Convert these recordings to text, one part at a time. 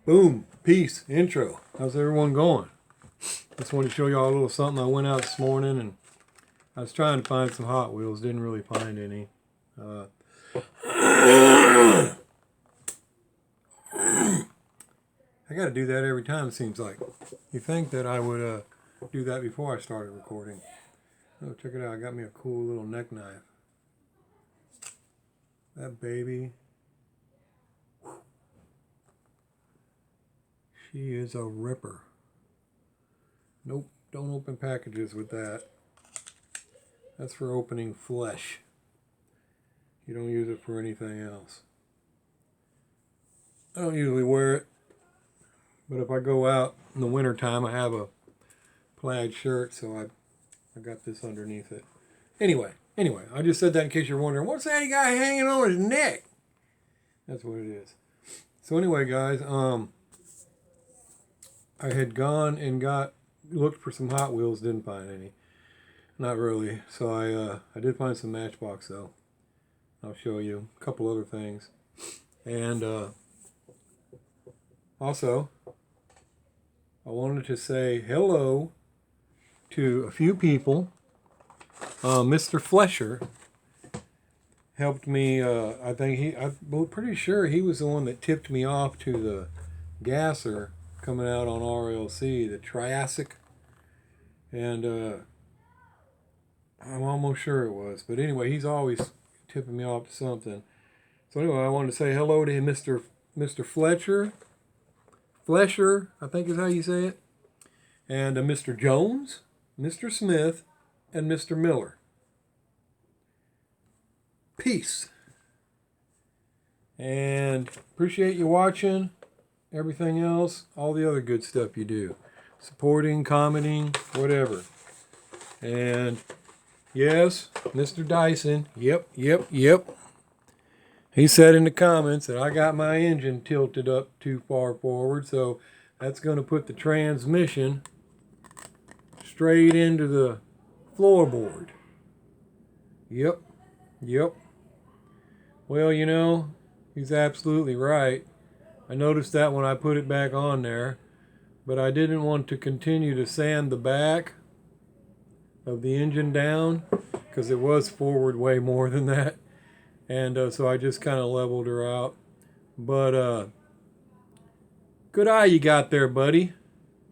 Boom, peace, intro. How's everyone going? Just wanted to show y'all a little something. I went out this morning and I was trying to find some Hot Wheels. Didn't really find any. I got to do that every time, it seems like. You think that I would do that before I started recording. Oh, check it out. I got me a cool little neck knife. That baby. She is a ripper. Nope, don't open packages with that. That's for opening flesh. You don't use it for anything else. I don't usually wear it, but if I go out in the winter time, I have a plaid shirt, so I got this underneath it. Anyway, I just said that in case you're wondering, what's that guy hanging on his neck? That's what it is. So anyway, guys, I had gone and looked for some Hot Wheels, didn't find any. Not really. So I did find some Matchbox though. I'll show you a couple other things. And also, I wanted to say hello to a few people. Mr. Flesher helped me. I'm pretty sure he was the one that tipped me off to the gasser coming out on RLC, the Triassic, and I'm almost sure it was. But anyway, he's always tipping me off to something. So anyway, I wanted to say hello to him, Mr. Flesher, I think is how you say it, and Mr. Jones, Mr. Smith, and Mr. Miller. Peace. And appreciate you watching. Everything else, all the other good stuff you do. Supporting, commenting, whatever. And yes, Mr. Dyson, yep. He said in the comments that I got my engine tilted up too far forward, so that's going to put the transmission straight into the floorboard. Yep. Well, you know, he's absolutely right. I noticed that when I put it back on there, but I didn't want to continue to sand the back of the engine down because it was forward way more than that. And so I just kind of leveled her out. But good eye you got there, buddy.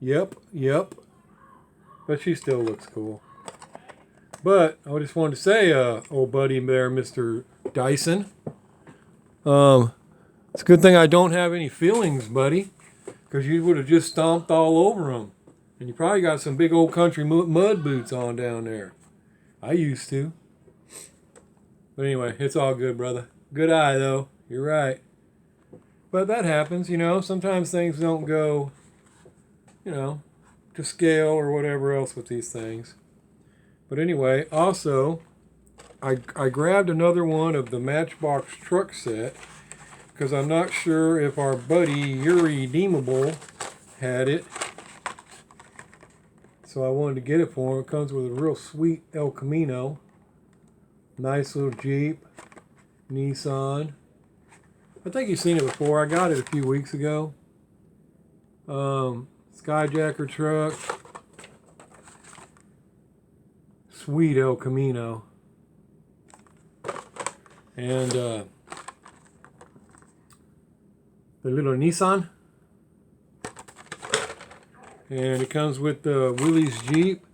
Yep. But she still looks cool. But I just wanted to say, old buddy there, Mr. Dyson, it's a good thing I don't have any feelings, buddy, because you would have just stomped all over them. And you probably got some big old country mud boots on down there. I used to. But anyway, it's all good, brother. Good eye, though. You're right. But that happens, you know. Sometimes things don't go, you know, to scale or whatever else with these things. But anyway, also, I grabbed another one of the Matchbox truck set, because I'm not sure if our buddy Yuri Deemable had it. So I wanted to get it for him. It comes with a real sweet El Camino. Nice little Jeep. Nissan. I think you've seen it before. I got it a few weeks ago. Skyjacker truck. Sweet El Camino. And the little Nissan, and it comes with the Willys Jeep.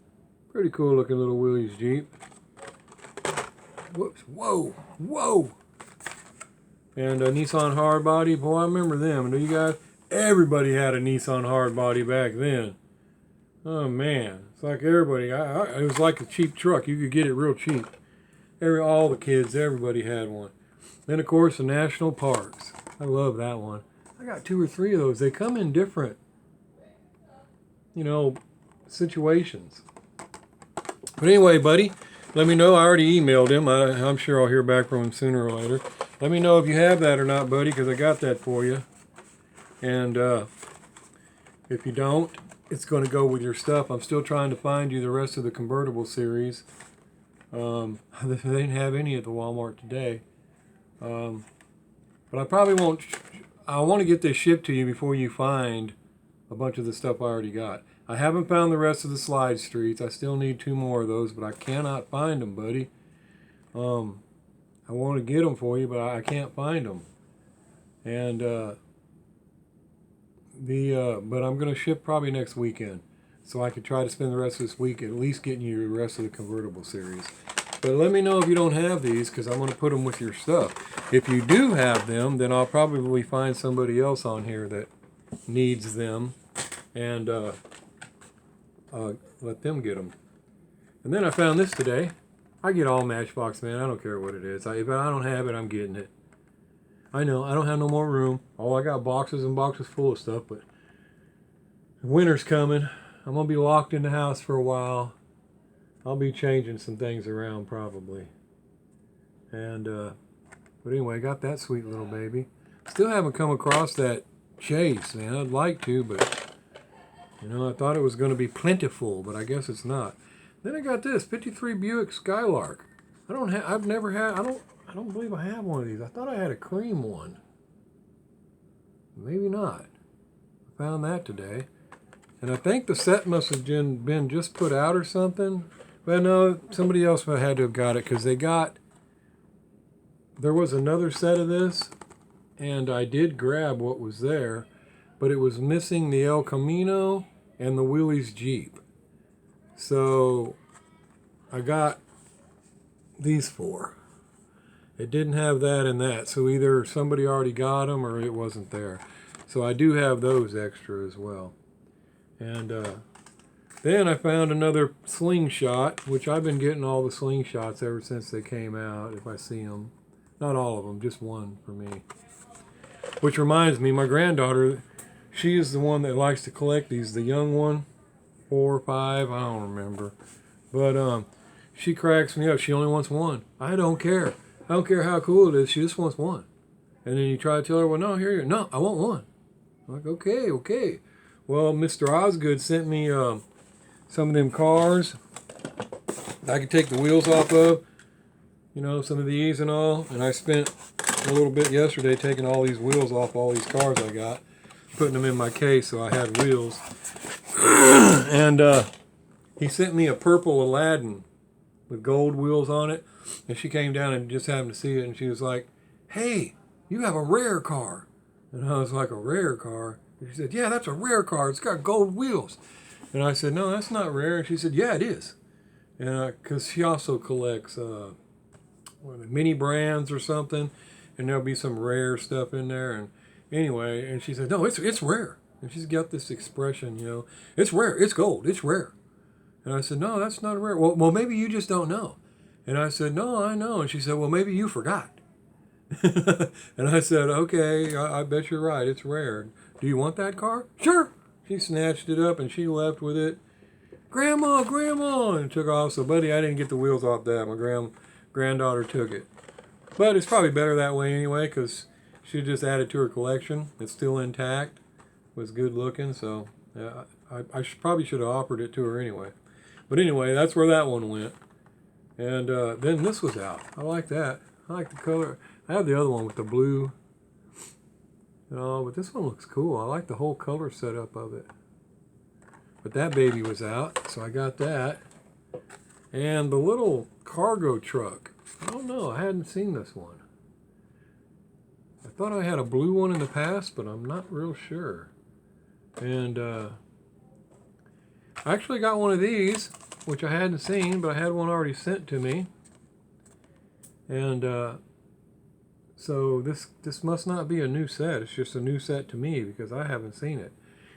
Pretty cool looking little Willys Jeep. Whoops! Whoa! And a Nissan hardbody. Boy, I remember them. Do you guys? Everybody had a Nissan hardbody back then. Oh man, it's like everybody. It was like a cheap truck. You could get it real cheap. All the kids, everybody had one. Then of course the national parks. I love that one. I got 2 or 3 of those. They come in different, you know, situations. But anyway, buddy, let me know. I already emailed him. I'm sure I'll hear back from him sooner or later. Let me know if you have that or not, buddy, because I got that for you. And if you don't, it's going to go with your stuff. I'm still trying to find you the rest of the convertible series. They didn't have any at the Walmart today. But I probably won't I want to get this shipped to you before you find a bunch of the stuff I already got. I haven't found the rest of the slide streets. I still need 2 more of those, but I cannot find them, buddy. I want to get them for you, but I can't find them. And but I'm going to ship probably next weekend, so I could try to spend the rest of this week at least getting you the rest of the convertible series. But let me know if you don't have these, because I'm going to put them with your stuff. If you do have them, then I'll probably find somebody else on here that needs them, and let them get them. And then I found this today. I get all Matchbox, man. I don't care what it is. If I don't have it, I'm getting it. I know, I don't have no more room. Oh, I got boxes and boxes full of stuff, but winter's coming. I'm going to be locked in the house for a while. I'll be changing some things around probably. And, but anyway, I got that sweet little baby. Still haven't come across that Chase, man. I'd like to, but, you know, I thought it was going to be plentiful, but I guess it's not. Then I got this 53 Buick Skylark. I've never had, I don't believe I have one of these. I thought I had a cream one. Maybe not. I found that today. And I think the set must have been just put out or something. But no, somebody else had to have got it, because there was another set of this, and I did grab what was there, but it was missing the El Camino and the Willys Jeep. So I got these 4. It didn't have that and that, so either somebody already got them or it wasn't there. So I do have those extra as well. And then I found another slingshot, which I've been getting all the slingshots ever since they came out, if I see them. Not all of them, just one for me. Which reminds me, my granddaughter, she is the one that likes to collect these, the young one, 4 or 5, I don't remember. But she cracks me up. She only wants one. I don't care. I don't care how cool it is. She just wants one. And then you try to tell her, well, no, here, no, I want one. I'm like, okay. Well, Mr. Osgood sent me some of them cars I could take the wheels off of, you know, some of these and all. And I spent a little bit yesterday taking all these wheels off all these cars I got, putting them in my case so I had wheels. And he sent me a purple Aladdin with gold wheels on it. And she came down and just happened to see it, and she was like, hey, you have a rare car. And I was like, a rare car? And she said, yeah, that's a rare car. It's got gold wheels. And I said, no, that's not rare. And she said, yeah, it is. And because she also collects mini brands or something, and there'll be some rare stuff in there. And anyway, and she said, no, it's rare. And she's got this expression, you know, it's rare, it's gold, it's rare. And I said, no, that's not rare. Well, maybe you just don't know. And I said, no, I know. And she said, well, maybe you forgot. And I said, okay, I bet you're right. It's rare. Do you want that car? Sure. She snatched it up and she left with it. Grandma, and took off. So, buddy, I didn't get the wheels off that. My granddaughter took it. But it's probably better that way anyway, because she just added to her collection. It's still intact. It was good looking. So I probably should have offered it to her anyway. But anyway, that's where that one went. And then this was out. I like that. I like the color. I have the other one with the blue. You know, but this one looks cool. I like the whole color setup of it. But that baby was out, so I got that. And the little cargo truck. I don't know. I hadn't seen this one. I thought I had a blue one in the past, but I'm not real sure. And I actually got one of these, which I hadn't seen, but I had one already sent to me. And so this must not be a new set. It's just a new set to me because I haven't seen it.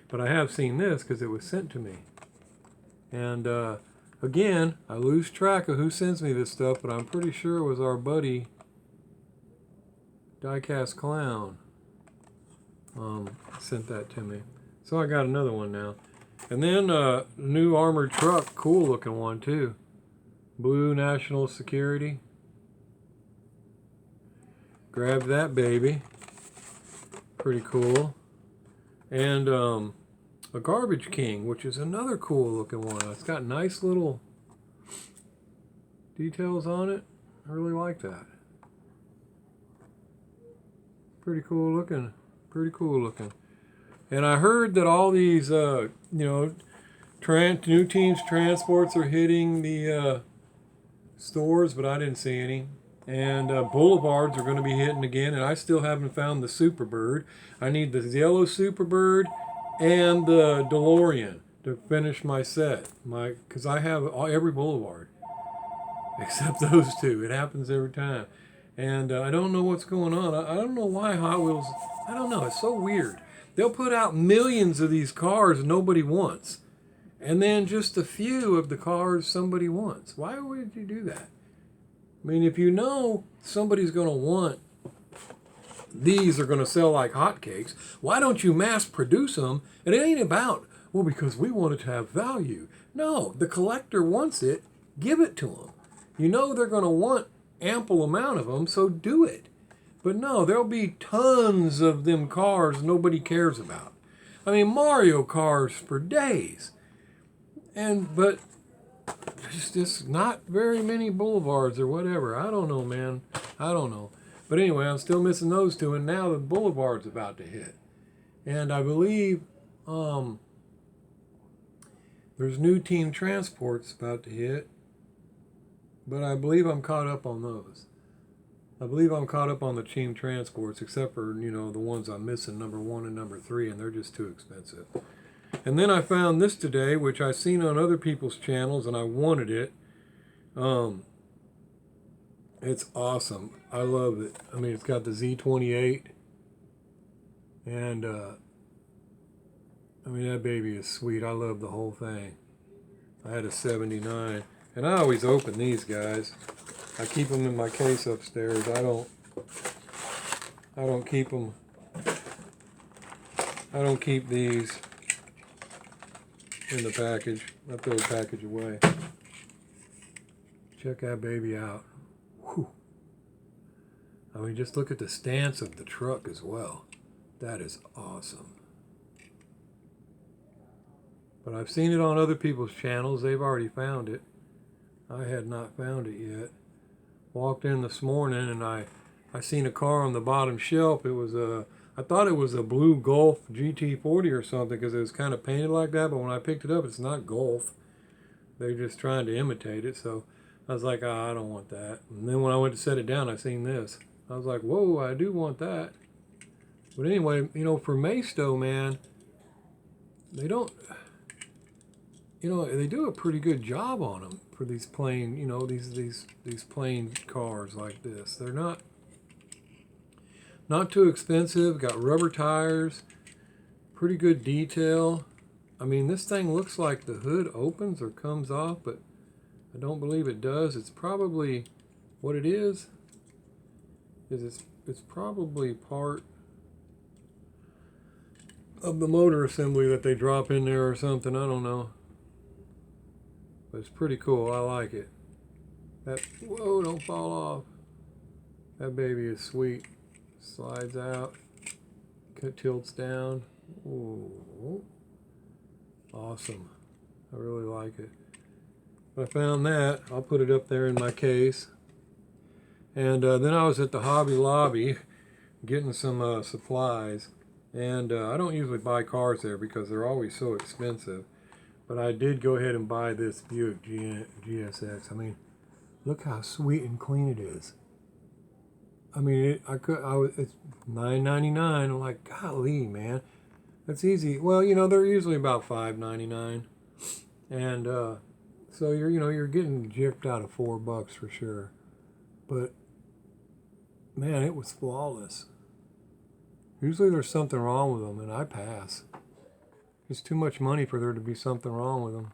But I have seen this because it was sent to me. And again, I lose track of who sends me this stuff, but I'm pretty sure it was our buddy Diecast Clown sent that to me. So I got another one now. And then new armored truck, cool looking one too. Blue National Security. Grabbed that baby. Pretty cool. And a Garbage King, which is another cool looking one. It's got nice little details on it. I really like that. Pretty cool looking Pretty cool looking. And I heard that all these, new teams transports are hitting the stores, but I didn't see any. And boulevards are going to be hitting again, and I still haven't found the Superbird. I need the yellow Superbird and the DeLorean to finish my set. Because I have every boulevard except those two. It happens every time. And I don't know what's going on. I don't know why Hot Wheels, I don't know. It's so weird. They'll put out millions of these cars nobody wants. And then just a few of the cars somebody wants. Why would you do that? I mean, if you know somebody's going to want, these are going to sell like hotcakes, why don't you mass produce them? And it ain't about, well, because we want it to have value. No, the collector wants it, give it to them. You know they're going to want ample amount of them, so do it. But no, there'll be tons of them cars nobody cares about. I mean, Mario cars for days. But there's just not very many boulevards or whatever. I don't know, man. I don't know. But anyway, I'm still missing those two, and now the boulevard's about to hit. And I believe there's new team transports about to hit. But I believe I'm caught up on those. I believe I'm caught up on the team transports, except for, the ones I'm missing, number 1 and number 3, and they're just too expensive. And then I found this today, which I've seen on other people's channels, and I wanted it. It's awesome. I love it. I mean, it's got the Z28. And, that baby is sweet. I love the whole thing. I had a 79. And I always open these guys. I keep them in my case upstairs. I don't keep them. I don't keep these in the package. I throw the package away. Check that baby out. Whew. I mean, just look at the stance of the truck as well. That is awesome. But I've seen it on other people's channels. They've already found it. I had not found it yet. Walked in this morning and I seen a car on the bottom shelf. It was I thought it was a blue Golf GT40 or something because it was kind of painted like that, but when I picked it up, it's not Golf. They're just trying to imitate it, so I was like, I don't want that. And then when I went to set it down, I seen this. I was like, whoa, I do want that. But anyway, for Maisto, man, they don't, they do a pretty good job on them for these plain, these plain cars like this. They're not too expensive, got rubber tires, pretty good detail. I mean, this thing looks like the hood opens or comes off, but I don't believe it does. It's probably, what it is it's probably part of the motor assembly that they drop in there or something. I don't know. But it's pretty cool. I like it. Whoa, don't fall off. That baby is sweet. Slides out. Tilts down. Ooh. Awesome. I really like it. I found that. I'll put it up there in my case. And then I was at the Hobby Lobby getting some supplies. And I don't usually buy cars there because they're always so expensive. But I did go ahead and buy this Buick GSX. I mean, look how sweet and clean it is. I mean, it's $9.99. I'm like, golly, man, that's easy. Well, they're usually about $5.99, and so you're getting gypped out of $4 for sure. But man, it was flawless. Usually there's something wrong with them, and I pass. It's too much money for there to be something wrong with them.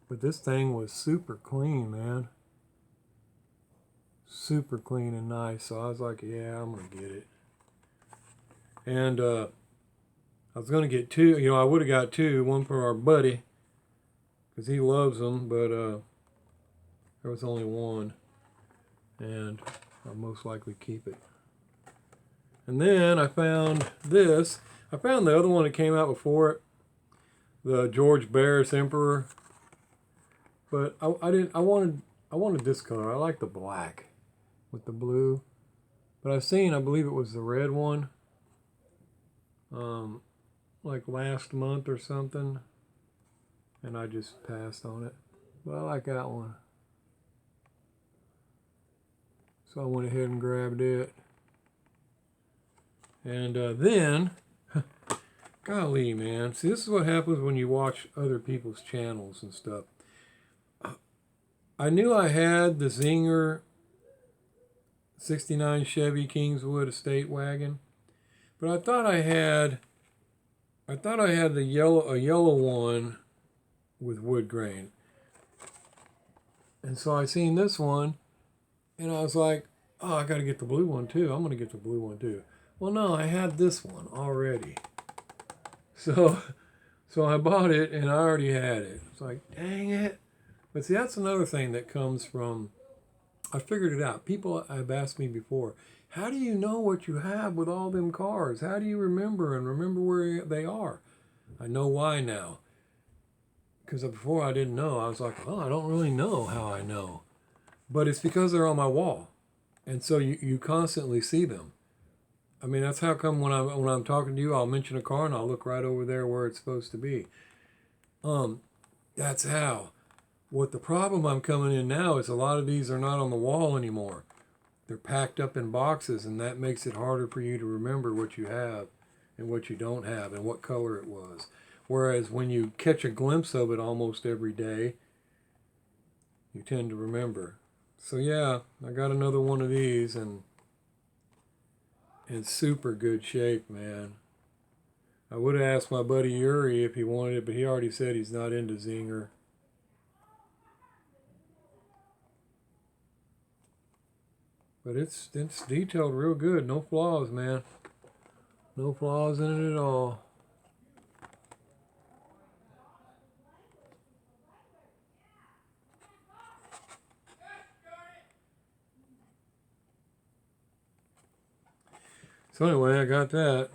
But this thing was super clean, man. Super clean and nice. So I was like, yeah, I'm going to get it. And I was going to get two. I would have got two. One for our buddy, because he loves them. But there was only one. And I'll most likely keep it. And then I found this. I found the other one that came out before it, the George Barris Emperor. But I wanted this color. I like the black with the blue. But I've seen, I believe it was the red one, like last month or something, and I just passed on it. But I like that one. So I went ahead and grabbed it. And then, golly, man. See, this is what happens when you watch other people's channels and stuff. I knew I had the Zinger 69 Chevy Kingswood Estate Wagon, but I thought I had a yellow one with wood grain. And so I seen this one, and I was like, oh, I got to get the blue one too. I'm going to get the blue one too. Well, no, I had this one already. So I bought it, and I already had it. It's like, dang it. But see, that's another thing that comes from, I figured it out. People have asked me before, how do you know what you have with all them cars? How do you remember where they are? I know why now. Because before I didn't know. I was like, oh, I don't really know how I know. But it's because they're on my wall. And so you constantly see them. I mean, that's how come when I'm talking to you, I'll mention a car and I'll look right over there where it's supposed to be. That's how. What the problem I'm coming in now is a lot of these are not on the wall anymore. They're packed up in boxes, and that makes it harder for you to remember what you have and what you don't have and what color it was. Whereas when you catch a glimpse of it almost every day, you tend to remember. So yeah, I got another one of these, and in super good shape, man. I would have asked my buddy Yuri if he wanted it, but he already said he's not into Zinger. But it's detailed real good. No flaws, man. No flaws in it at all. So anyway, I got that.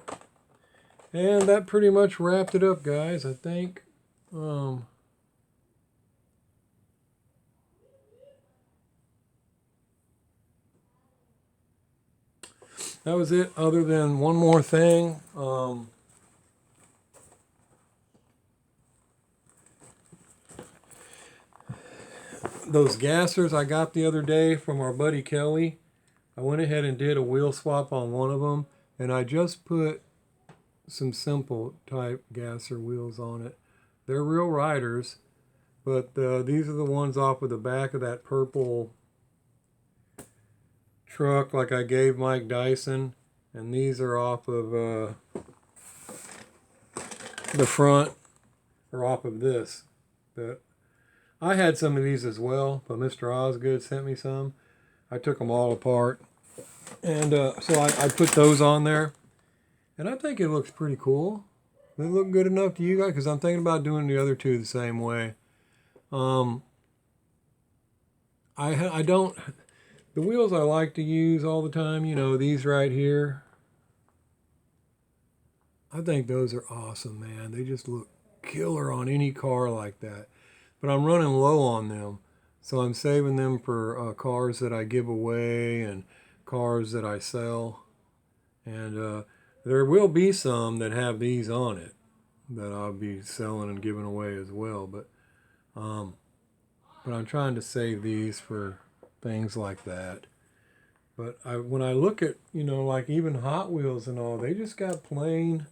And that pretty much wrapped it up, guys, I think. That was it, other than one more thing. Those gassers I got the other day from our buddy Kelly, I went ahead and did a wheel swap on one of them, and I just put some simple type gasser wheels on it. They're real riders, but these are the ones off of the back of that purple truck like I gave Mike Dyson, and these are off of the front, or off of this. But I had some of these as well, but Mr. Osgood sent me some. I took them all apart, and so I put those on there, and I think it looks pretty cool. They look good enough to you guys, because I'm thinking about doing the other two the same way. I don't, the wheels I like to use all the time, you know, these right here, I think those are awesome, man. They just look killer on any car like that. But I'm running low on them, so I'm saving them for cars that I give away and cars that I sell. And there will be some that have these on it that I'll be selling and giving away as well. But I'm trying to save these for things like that. But when I look at, you know, like even Hot Wheels and all, they just got plain,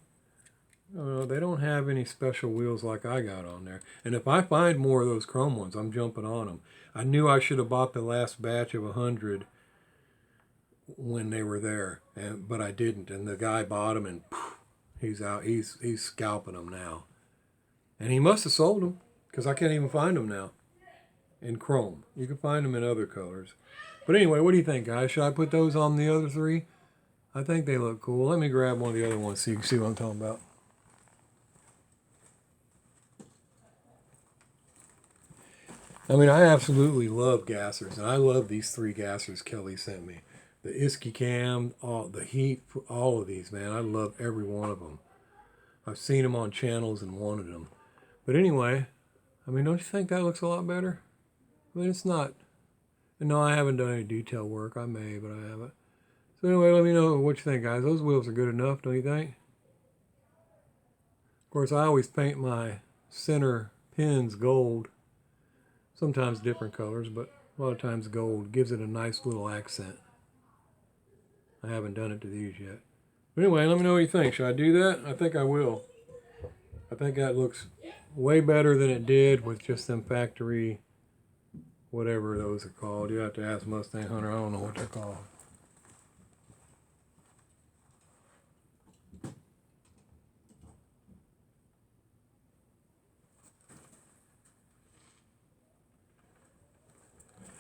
they don't have any special wheels like I got on there. And if I find more of those chrome ones, I'm jumping on them. I knew I should have bought the last batch of 100 when they were there, but I didn't. And the guy bought them, and poof, he's out. He's scalping them now. And he must have sold them, because I can't even find them now in chrome. You can find them in other colors. But anyway, what do you think, guys? Should I put those on the other three? I think they look cool. Let me grab one of the other ones so you can see what I'm talking about. I mean, I absolutely love gassers, and I love these three gassers Kelly sent me. The Isky Cam, the Heat, all of these, man. I love every one of them. I've seen them on channels and wanted them. But anyway, I mean, don't you think that looks a lot better? I mean, it's not. No, I haven't done any detail work. I may, but I haven't. So anyway, let me know what you think, guys. Those wheels are good enough, don't you think? Of course, I always paint my center pins gold. Sometimes different colors, but a lot of times gold gives it a nice little accent. I haven't done it to these yet. But anyway, let me know what you think. Should I do that? I think I will. I think that looks way better than it did with just them factory, whatever those are called. You have to ask Mustang Hunter. I don't know what they're called.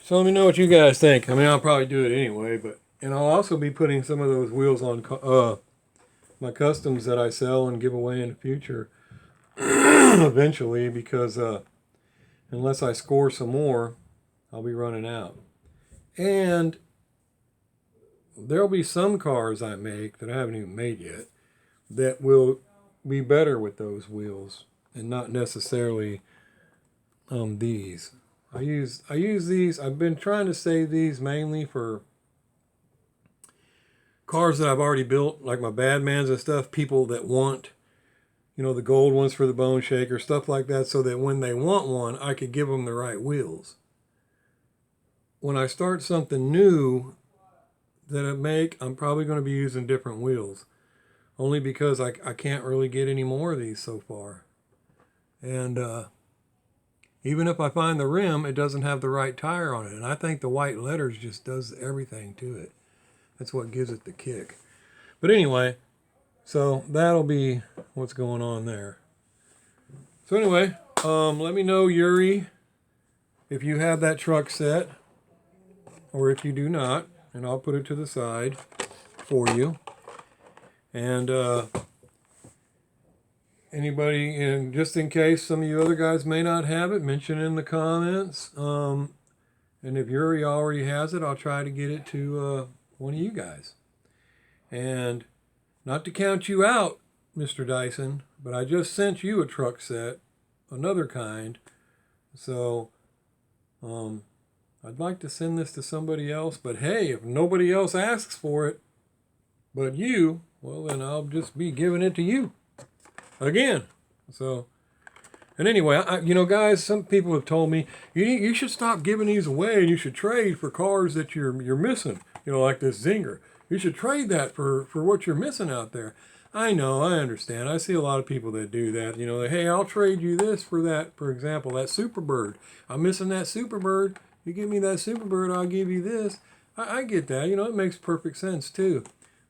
So let me know what you guys think. I mean, I'll probably do it anyway, and I'll also be putting some of those wheels on my customs that I sell and give away in the future eventually, because unless I score some more, I'll be running out. And there'll be some cars I make that I haven't even made yet that will be better with those wheels and not necessarily these. I use these. I've been trying to save these mainly for cars that I've already built, like my Badmans and stuff. People that want, the gold ones for the Bone Shaker, stuff like that, so that when they want one, I could give them the right wheels. When I start something new that I make, I'm probably going to be using different wheels, only because I can't really get any more of these so far. And even if I find the rim, it doesn't have the right tire on it. And I think the white letters just does everything to it. That's what gives it the kick. But anyway, so that'll be what's going on there. So anyway, let me know, Yuri, if you have that truck set or if you do not, and I'll put it to the side for you. And anybody, and just in case some of you other guys may not have it, mention in the comments. And if Yuri already has it, I'll try to get it to one of you guys. And not to count you out, Mr. Dyson, but I just sent you a truck set, another kind. So I'd like to send this to somebody else, but hey, if nobody else asks for it but you, well, then I'll just be giving it to you again. So, and anyway, guys, some people have told me you should stop giving these away and you should trade for cars that you're missing. Like this Zinger. You should trade that for what you're missing out there. I know, I understand. I see a lot of people that do that. Hey, I'll trade you this for that. For example, that Superbird. I'm missing that Superbird. You give me that Superbird, I'll give you this. I get that. It makes perfect sense too.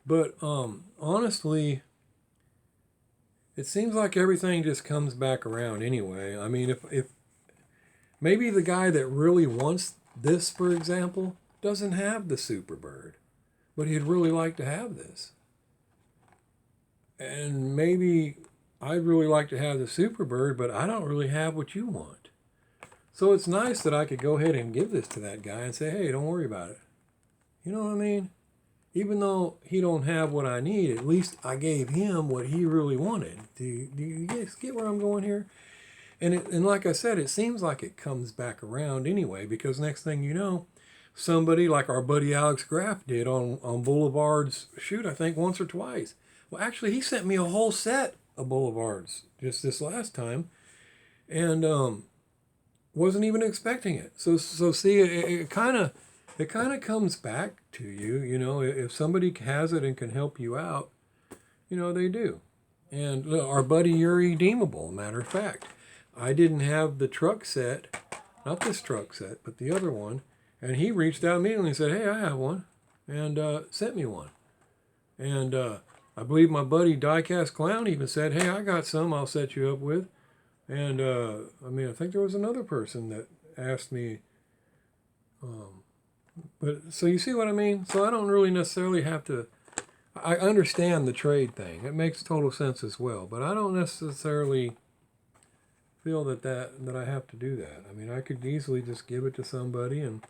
But honestly, it seems like everything just comes back around anyway. I mean, if maybe the guy that really wants this, for example, doesn't have the Superbird, but he'd really like to have this. And maybe I'd really like to have the Superbird, but I don't really have what you want. So it's nice that I could go ahead and give this to that guy and say, hey, don't worry about it. You know what I mean? Even though he don't have what I need, at least I gave him what he really wanted. Do you guys get where I'm going here? And like I said, it seems like it comes back around anyway, because next thing you know, somebody like our buddy Alex Graff did on Boulevard's shoot, I think once or twice. Well, actually, he sent me a whole set of Boulevards just this last time, and wasn't even expecting it. So see, it kind of comes back to you. If somebody has it and can help you out, they do. And our buddy Yuri Deemable, matter of fact, I didn't have the truck set, not this truck set, but the other one, and he reached out immediately and said, hey, I have one, and sent me one. And I believe my buddy Diecast Clown even said, hey, I got some I'll set you up with. And I think there was another person that asked me, but so you see what I mean? So I don't really necessarily have to, I understand the trade thing. It makes total sense as well, but I don't necessarily feel that I have to do that. I mean, I could easily just give it to somebody, and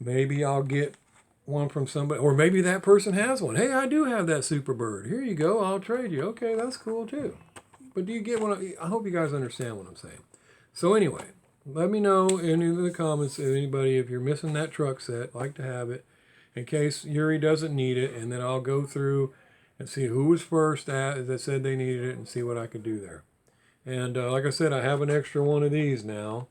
maybe I'll get one from somebody, or maybe that person has one. Hey, I do have that Superbird. Here you go. I'll trade you. Okay, that's cool too. But do you get what I hope you guys understand what I'm saying. So anyway, let me know in the comments, anybody, if you're missing that truck set, like to have it. in case Yuri doesn't need it, and then I'll go through and see who was first that said they needed it and see what I could do there. And like I said, I have an extra one of these now.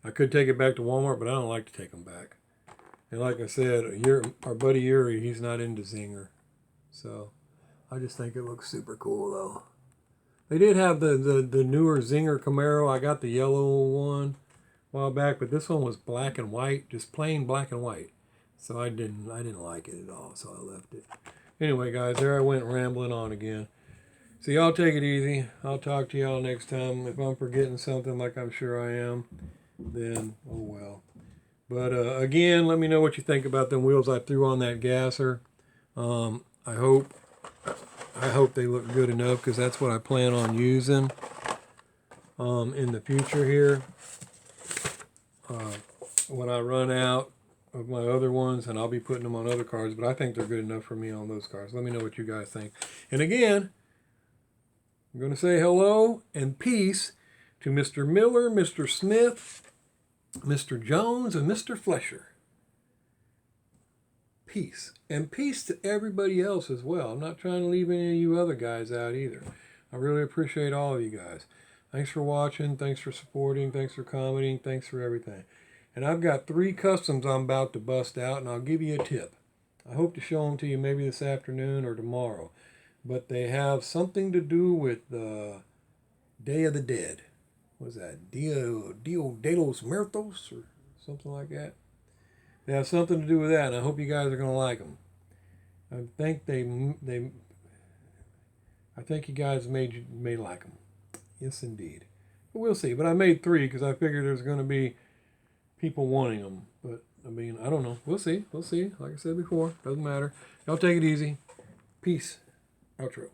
I could take it back to Walmart, but I don't like to take them back. And like I said, our buddy Yuri, he's not into Zinger. So I just think it looks super cool, though. They did have the newer Zinger Camaro. I got the yellow one a while back, but this one was black and white, just plain black and white. So I didn't like it at all, so I left it. Anyway, guys, there I went rambling on again. So y'all take it easy. I'll talk to y'all next time. If I'm forgetting something, like I'm sure I am, then oh well. But again, let me know what you think about them wheels I threw on that gasser. I hope they look good enough, because that's what I plan on using in the future here. When I run out of my other ones, and I'll be putting them on other cars, but I think they're good enough for me on those cars. Let me know what you guys think. And again, I'm going to say hello and peace to Mr. Miller, Mr. Smith, Mr. Jones, and Mr. Flesher. Peace. And peace to everybody else as well. I'm not trying to leave any of you other guys out either. I really appreciate all of you guys. Thanks for watching. Thanks for supporting. Thanks for commenting. Thanks for everything. And I've got 3 customs I'm about to bust out, and I'll give you a tip. I hope to show them to you maybe this afternoon or tomorrow. But they have something to do with the Day of the Dead. What's that? Dia de los Muertos or something like that. They have something to do with that, and I hope you guys are going to like them. I think I think you guys may like them. Yes, indeed. But we'll see. But I made 3 because I figured there's going to be people wanting them. But, I mean, I don't know. We'll see. We'll see. Like I said before, doesn't matter. Y'all take it easy. Peace. Outro.